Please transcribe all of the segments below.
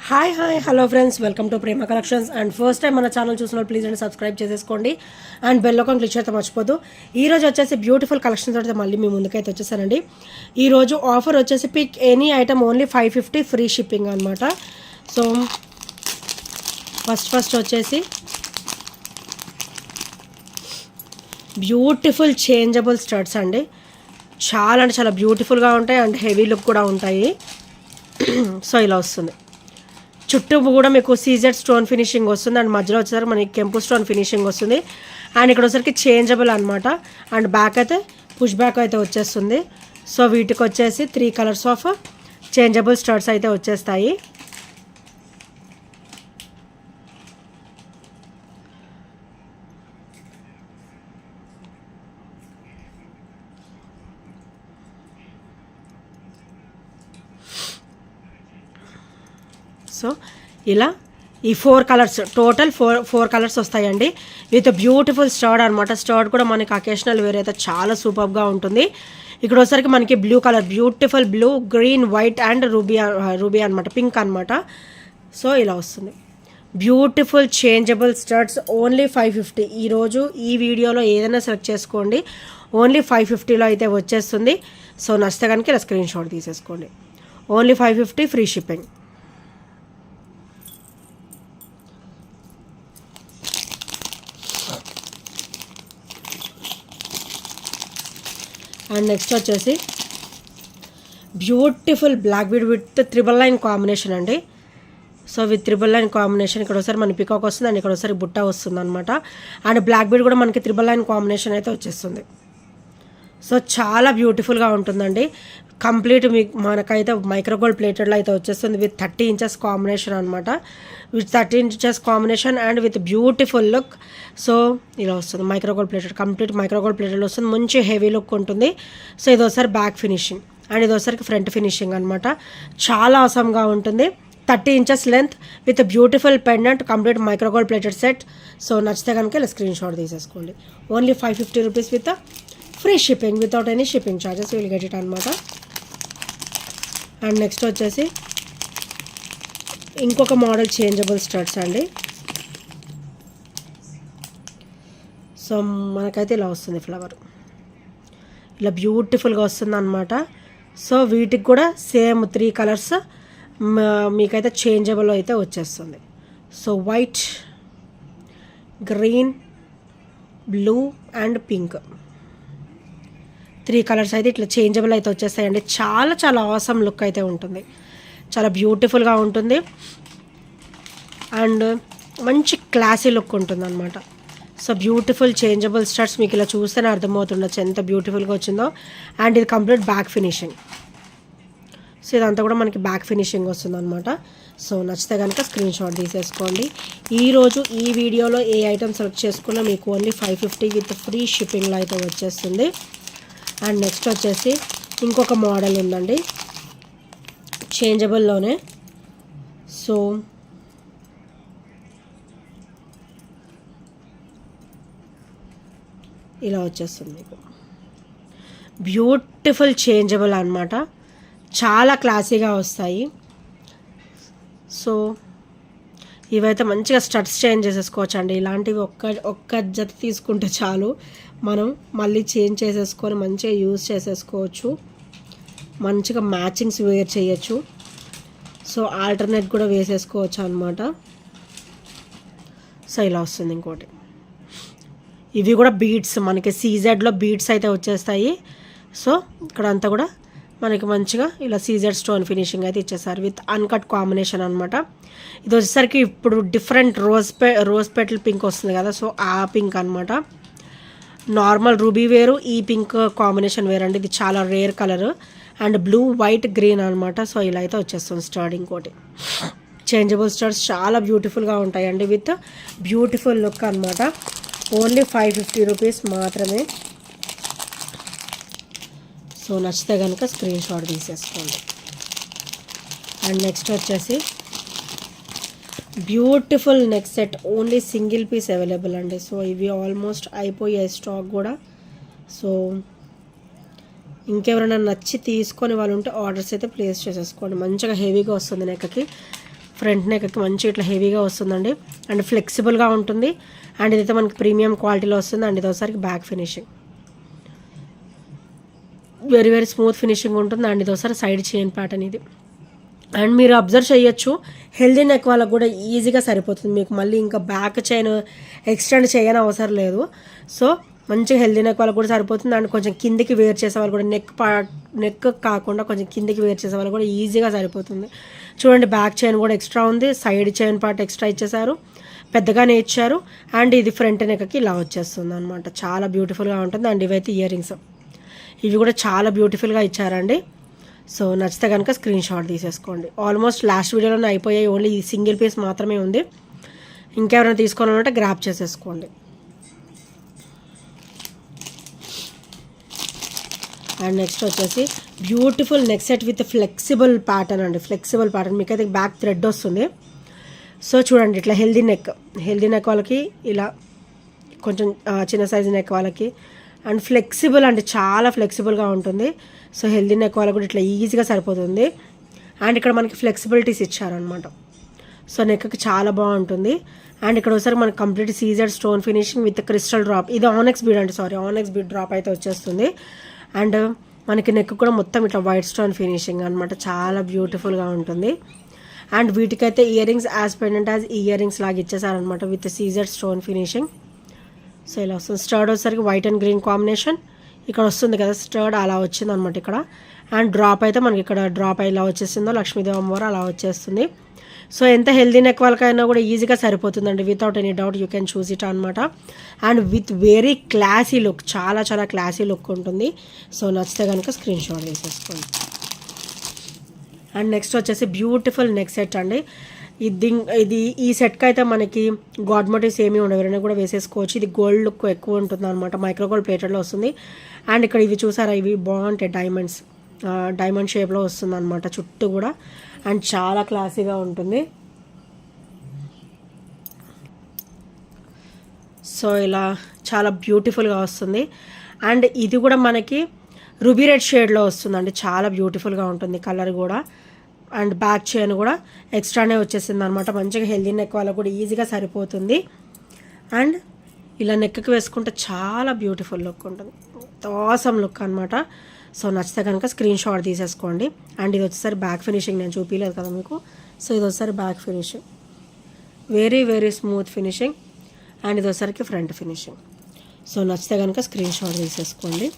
Hi hello friends, welcome to Prema collections. And first time మన channel చూసిన వాళ్ళు please అండి సబ్స్క్రైబ్ చేసేసుకోండి అండ్ బెల్ ఐకాన్ క్లిక్ చేయడం మర్చిపోదు. ఈరోజు వచ్చేసి బ్యూటిఫుల్ కలెక్షన్స్ అయితే మళ్ళీ మీ ముందుకైతే వచ్చేసానండి. ఈరోజు ఆఫర్ వచ్చేసి pick any item only 550 free shipping అనమాట. సో ఫస్ట్ వచ్చేసి బ్యూటిఫుల్ చేంజబుల్ స్టడ్స్ అండి. చాలా అంటే చాలా బ్యూటిఫుల్గా ఉంటాయి అండ్ హెవీ లుక్ కూడా ఉంటాయి. సో ఇలా వస్తుంది. చుట్టూ కూడా మీకు సీజెడ్ స్టోన్ ఫినిషింగ్ వస్తుంది అండ్ మధ్యలో వచ్చేసరికి మనకి కెంపు స్టోన్ ఫినిషింగ్ వస్తుంది అండ్ ఇక్కడ వచ్చేసరికి చేంజబుల్ అనమాట. అండ్ బ్యాక్ అయితే పుష్ బ్యాక్ అయితే వచ్చేస్తుంది. సో వీటికి వచ్చేసి 3 కలర్స్ ఆఫ్ చేంజబుల్ స్టడ్స్ అయితే వచ్చేస్తాయి. సో ఇలా ఈ 4 కలర్స్ టోటల్ 4 కలర్స్ వస్తాయండి విత్ బ్యూటిఫుల్ స్టర్డ్ అనమాట. స్టర్డ్ కూడా మనకి అకేషనల్ వేర్ అయితే చాలా సూపర్గా ఉంటుంది. ఇక్కడ వచ్చేసరికి మనకి blue colour, beautiful blue, green, white and ruby అనమాట, పింక్ అనమాట. సో ఇలా వస్తుంది. Beautiful changeable studs only 550. ఈరోజు ఈ వీడియోలో ఏదైనా సెలెక్ట్ చేసుకోండి, ఓన్లీ 550లో అయితే వచ్చేస్తుంది. సో నచ్చితే కనుక ఇలా స్క్రీన్ షాట్ తీసేసుకోండి. Only 550 free shipping. And next వచ్చేసి beautiful black bead with triple line combination అండి. So with triple line combination ఇక్కడ ఒకసారి మన పికాక్ వస్తుంది అండ్ ఇక్కడ ఒకసారి బుట్ట వస్తుంది అనమాట. అండ్ బ్లాక్ బీడ్ కూడా మనకి త్రిబుల్ లైన్ కాంబినేషన్ అయితే వచ్చేస్తుంది. సో చాలా బ్యూటిఫుల్గా ఉంటుందండి. కంప్లీట్ మనకైతే మైక్రోగోల్డ్ ప్లేటెడ్లో అయితే వచ్చేస్తుంది విత్ 30 ఇంచెస్ కాంబినేషన్ అనమాట. With 30 inches combination and with beautiful look. So ఇలా వస్తుంది micro gold plated, complete micro gold plated వస్తుంది. మంచి హెవీ లుక్ ఉంటుంది. సో ఇది ఒకసారి బ్యాక్ ఫినిషింగ్ అండ్ ఇది ఒకసారికి ఫ్రంట్ ఫినిషింగ్ అనమాట. చాలా అవసరంగా ఉంటుంది. 30 inches length with beautiful pendant, complete micro gold plated set. So నచ్చితే కనుక ఇలా స్క్రీన్ షాట్ తీసేసుకోండి. Only 550 rupees with free shipping, without any shipping charges will get it అనమాట. అండ్ నెక్స్ట్ వచ్చేసి ఇంకొక మోడల్ చేంజబుల్ స్టడ్స్ అండి. సో మనకైతే ఇలా వస్తుంది ఫ్లవర్, ఇలా బ్యూటిఫుల్గా వస్తుంది అనమాట. సో వీటికి కూడా సేమ్ 3 కలర్స్ మీకైతే చేంజబుల్ అయితే వచ్చేస్తుంది. So white, green, blue and pink 3 colours అయితే ఇట్లా చేంజబుల్ అయితే వచ్చేస్తాయండి. చాలా చాలా ఆసమ్ లుక్ అయితే ఉంటుంది. చాలా బ్యూటిఫుల్గా ఉంటుంది అండ్ మంచి క్లాసీ లుక్ ఉంటుంది అనమాట. సో బ్యూటిఫుల్ చేంజబుల్ స్టడ్స్ మీకు ఇలా చూస్తేనే అర్థమవుతుండొచ్చు ఎంత బ్యూటిఫుల్గా వచ్చిందో. అండ్ ఇది కంప్లీట్ బ్యాక్ ఫినిషింగ్. సో ఇదంతా కూడా మనకి బ్యాక్ ఫినిషింగ్ వస్తుంది అనమాట. సో నచ్చితే కనుక స్క్రీన్ షాట్ తీసేసుకోండి. ఈరోజు ఈ వీడియోలో ఏ ఐటమ్ సెలెక్ట్ చేసుకున్నా మీకు ఓన్లీ 550 విత్ ఫ్రీ షిప్పింగ్లో అయితే వచ్చేస్తుంది. అండ్ నెక్స్ట్ వచ్చేసి ఇంకొక మోడల్ ఉందండి చేంజబుల్లోనే. సో ఇలా వచ్చేస్తుంది మీకు బ్యూటిఫుల్ చేంజబుల్ అనమాట. చాలా క్లాసీగా వస్తాయి. సో ఇవైతే మంచిగా స్టడ్స్ చేంజ్ చేసేసుకోవచ్చు అండి. ఇలాంటివి ఒక్క జత తీసుకుంటే చాలు, మనం మళ్ళీ చేంజ్ చేసేసుకొని మంచిగా యూజ్ చేసేసుకోవచ్చు. మంచిగా మ్యాచింగ్స్ వేర్ చేయొచ్చు. సో ఆల్టర్నేట్ కూడా వేసేసుకోవచ్చు అనమాట. సో ఇలా వస్తుంది. ఇంకోటి ఇవి కూడా బీడ్స్, మనకి సీజెడ్లో బీడ్స్ అయితే వచ్చేస్తాయి. సో ఇక్కడ అంతా కూడా మనకి మంచిగా ఇలా సీజెడ్ స్టోన్ ఫినిషింగ్ అయితే ఇచ్చేసారు విత్ అన్కట్ కాంబినేషన్ అనమాట. ఇది వచ్చేసరికి ఇప్పుడు డిఫరెంట్ రోజ్ పెటల్ పింక్ వస్తుంది కదా, సో ఆ పింక్ అనమాట. నార్మల్ రూబీ వేరు, ఈ పింక్ కాంబినేషన్ వేరు అండి. ఇది చాలా rare colour and blue, white, green అనమాట. సో ఇలా అయితే వచ్చేస్తుంది స్టర్డ్. ఇంకోటి చేంజబుల్ స్టర్స్ చాలా బ్యూటిఫుల్గా ఉంటాయండి విత్ బ్యూటిఫుల్ లుక్ అనమాట. ఓన్లీ 550 రూపీస్ మాత్రమే. సో నచ్చితే కనుక స్క్రీన్ షాట్ తీసేసుకోండి. అండ్ నెక్స్ట్ వచ్చేసి beautiful neck set, only single piece available అండి. సో ఇవి ఆల్మోస్ట్ అయిపోయాయి స్టాక్ కూడా. సో ఇంకెవరైనా నచ్చి తీసుకొని వాళ్ళు ఉంటే ఆర్డర్స్ అయితే ప్లేస్ చేసేసుకోండి. మంచిగా హెవీగా వస్తుంది నెక్కి. ఫ్రంట్ నెక్కి మంచి ఇట్లా హెవీగా వస్తుందండి అండ్ ఫ్లెక్సిబుల్గా ఉంటుంది. అండ్ ఇదైతే మనకి ప్రీమియం క్వాలిటీలో వస్తుంది. అండ్ ఇది ఒకసారి back finishing very very smooth finishing ఉంటుంది. అండ్ ఇది ఒకసారి సైడ్ చైన్ ప్యాటర్న్ ఇది. అండ్ మీరు అబ్జర్వ్ చేయొచ్చు, హెల్దీ నెక్ వాళ్ళకు కూడా ఈజీగా సరిపోతుంది. మీకు మళ్ళీ ఇంకా బ్యాక్ చైన్ ఎక్స్టెండ్ చేయని అవసరం లేదు. సో మంచిగా హెల్దీ నెక్ వాళ్ళకు కూడా సరిపోతుంది. అండ్ కొంచెం కిందికి వేర్ చేసే వాళ్ళు కూడా నెక్ కాకుండా కొంచెం కిందికి వేర్ చేసే వాళ్ళు కూడా ఈజీగా సరిపోతుంది. చూడండి, బ్యాక్ చైన్ కూడా ఎక్స్ట్రా ఉంది, సైడ్ చైన్ పార్ట్ ఎక్స్ట్రా ఇచ్చేసారు, పెద్దగానే ఇచ్చారు. అండ్ ఇది ఫ్రంట్ నెక్కి ఇలా వచ్చేస్తుంది అనమాట. చాలా బ్యూటిఫుల్గా ఉంటుంది. అండ్ ఇవైతే ఇయర్ రింగ్స్, ఇవి కూడా చాలా బ్యూటిఫుల్గా ఇచ్చారండి. సో నచ్చితే కనుక స్క్రీన్ షాట్ తీసేసుకోండి. ఆల్మోస్ట్ లాస్ట్ వీడియోలోనే అయిపోయాయి, ఓన్లీ ఈ సింగిల్ పీస్ మాత్రమే ఉంది. ఇంకెవరైనా తీసుకోవాలంటే గ్రాప్ చేసేసుకోండి. అండ్ నెక్స్ట్ వచ్చేసి beautiful neck set with flexible pattern అండి. ఫ్లెక్సిబుల్ ప్యాటర్న్ మీకు అయితే బ్యాక్ థ్రెడ్ వస్తుంది. సో చూడండి, ఇట్లా హెల్దీ నెక్ వాళ్ళకి ఇలా, కొంచెం చిన్న సైజు నెక్ వాళ్ళకి, అండ్ ఫ్లెక్సిబుల్ అంటే చాలా ఫ్లెక్సిబుల్గా ఉంటుంది. సో హెల్దీ నెక్ వాళ్ళకి కూడా ఇట్లా ఈజీగా సరిపోతుంది. అండ్ ఇక్కడ మనకి ఫ్లెక్సిబిలిటీస్ ఇచ్చారనమాట. సో నెక్కి చాలా బాగుంటుంది. అండ్ ఇక్కడ ఒకసారి మనకి complete Caesar stone finishing with crystal drop, ఇది ఆనెక్స్ బీడ్ అండి, ఆనెక్స్ బీడ్ డ్రాప్ అయితే వచ్చేస్తుంది. అండ్ మనకి నెక్ కూడా మొత్తం ఇట్లా వైట్ స్టోన్ ఫినిషింగ్ అనమాట, చాలా బ్యూటిఫుల్గా ఉంటుంది. అండ్ వీటికైతే ear rings as pendant as ear rings లాగా ఇచ్చేసారనమాట విత్ సీజర్ స్టోన్ ఫినిషింగ్. సో ఇలా వస్తుంది. స్టర్డ్ వచ్చేసరికి వైట్ అండ్ గ్రీన్ కాంబినేషన్ ఇక్కడ వస్తుంది కదా, స్టర్డ్ అలా వచ్చింది అనమాట ఇక్కడ. అండ్ డ్రాప్ అయితే మనకి ఇక్కడ డ్రాప్ ఇలా వచ్చేసిందో లక్ష్మీదేవి అమ్మవారు అలా వచ్చేస్తుంది. సో ఎంత హెల్దీ నెక్ వాళ్ళకైనా కూడా ఈజీగా సరిపోతుందండి, without any doubt you can choose it అనమాట. And with very classy look, చాలా చాలా క్లాసీ లుక్ ఉంటుంది. సో నచ్చితే కనుక స్క్రీన్ షాట్ తీసేసుకోండి. అండ్ నెక్స్ట్ వచ్చేసి బ్యూటిఫుల్ నెక్ సెట్ అండి. ఇది ఈ సెట్కి అయితే మనకి గాడ్ మోటివ్స్ ఏమీ ఉండవు, ఎవరైనా కూడా వేసేసుకోవచ్చు. ఇది గోల్డ్ లుక్ ఎక్కువ ఉంటుంది అనమాట, మైక్రో గోల్డ్ ప్లేటెడ్లో వస్తుంది. అండ్ ఇక్కడ ఇవి చూసారా, ఇవి బాగుంటాయి, డైమండ్ షేప్లో వస్తుంది అనమాట చుట్టూ కూడా. అండ్ చాలా క్లాసీగా ఉంటుంది. సో ఇలా చాలా బ్యూటిఫుల్గా వస్తుంది. అండ్ ఇది కూడా మనకి రూబీ రెడ్ షేడ్లో వస్తుందండి, చాలా బ్యూటిఫుల్గా ఉంటుంది కలర్ కూడా. అండ్ బ్యాక్ చైన్ కూడా ఎక్స్ట్రానే వచ్చేసింది అనమాట. మంచిగా హెల్దీ నెక్ వాళ్ళకు కూడా ఈజీగా సరిపోతుంది. అండ్ ఇలా నెక్కి వేసుకుంటే చాలా బ్యూటిఫుల్ లుక్ ఉంటుంది, ఆసమ్ లుక్ అనమాట. సో నచ్చితే కనుక స్క్రీన్ షాట్ తీసేసుకోండి. అండ్ ఇది వచ్చేసరి బ్యాక్ ఫినిషింగ్, నేను చూపించలేదు కదా మీకు. సో ఇది వచ్చేసరి back finishing, very very smooth finishing. And ఇది వచ్చేసరికి ఫ్రంట్ ఫినిషింగ్. సో నచ్చితే కనుక స్క్రీన్ షాట్ తీసేసుకోండి.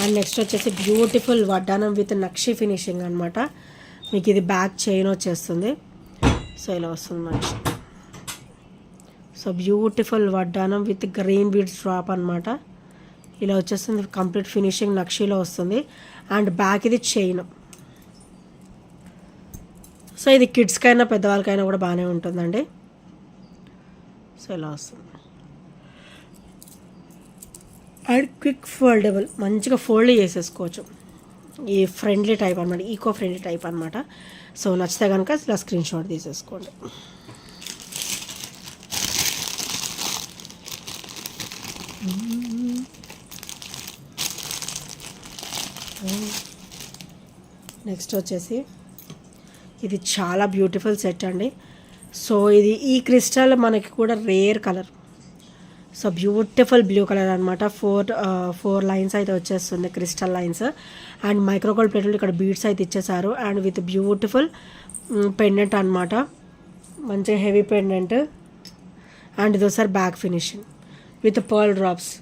అండ్ నెక్స్ట్ వచ్చేసి బ్యూటిఫుల్ వడ్డానం విత్ నక్షి ఫినిషింగ్ అనమాట. మీకు ఇది బ్యాక్ చైన్ వచ్చేస్తుంది. సో ఇలా వస్తుంది మంచి. సో బ్యూటిఫుల్ వడ్డానం విత్ గ్రీన్ బీడ్స్ డ్రాప్ అనమాట. ఇలా వచ్చేస్తుంది, కంప్లీట్ ఫినిషింగ్ నక్షిలో వస్తుంది. అండ్ బ్యాక్ ఇది చైన్. సో ఇది కిడ్స్కైనా పెద్దవాళ్ళకైనా కూడా బాగానే ఉంటుందండి. సో ఇలా వస్తుంది. అండ్ క్విక్ ఫోల్డబుల్, మంచిగా ఫోల్డ్ చేసేసుకోవచ్చు. ఈ ఫ్రెండ్లీ టైప్ అనమాట, ఈకో ఫ్రెండ్లీ టైప్ అనమాట. సో నచ్చితే కనుక ఇలా స్క్రీన్ షాట్ తీసేసుకోండి. నెక్స్ట్ వచ్చేసి ఇది చాలా బ్యూటిఫుల్ సెట్ అండి. సో ఇది ఈ క్రిస్టల్ మనకి కూడా rare colour. So beautiful blue colour అనమాట. ఫోర్ లైన్స్ అయితే వచ్చేస్తుంది, క్రిస్టల్ లైన్స్. అండ్ మైక్రోగోల్డ్ ప్లేట్లు ఇక్కడ బీడ్స్ అయితే ఇచ్చేసారు. అండ్ విత్ బ్యూటిఫుల్ పెండెంట్ అనమాట, మంచిగా హెవీ పెండెంట్. అండ్ ఇది ఒకసారి back finishing with pearl drops.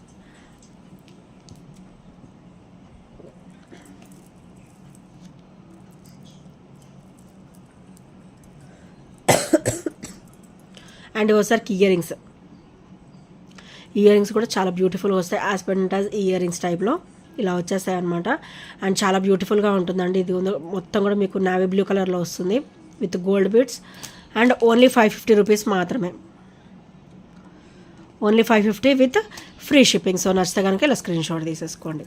And ఒకసారి ఇయర్ రింగ్స్ కూడా చాలా బ్యూటిఫుల్గా వస్తాయి, as pendant as ear rings టైప్లో ఇలా వచ్చేస్తాయి అనమాట. అండ్ చాలా బ్యూటిఫుల్గా ఉంటుందండి. ఇది మొత్తం కూడా మీకు నావీ బ్లూ కలర్లో వస్తుంది with gold beads. And only 550 rupees మాత్రమే, only 550 with free shipping. So నచ్చితే కనుక ఇలా స్క్రీన్ షాట్ తీసేసుకోండి.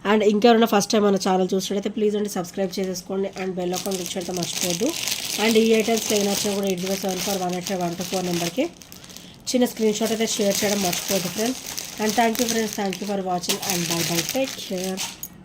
అండ్ ఇంకెవరైనా ఫస్ట్ టైం మన ఛానల్ చూసినట్టయితే ప్లీజ్ అండి సబ్స్క్రైబ్ చేసేసుకోండి. అండ్ బెల్ ఐకాన్ క్లిక్ చేయడం మర్చిపోద్దు. అండ్ ఈ ఐటమ్స్ ఏమైనా వచ్చినా కూడా 8074185124 నెంబర్కి చిన్న స్క్రీన్ షాట్ అయితే షేర్ చేయడం మర్చిపోద్దు friends. And thank you friends, thank you for watching. And bye bye, take care.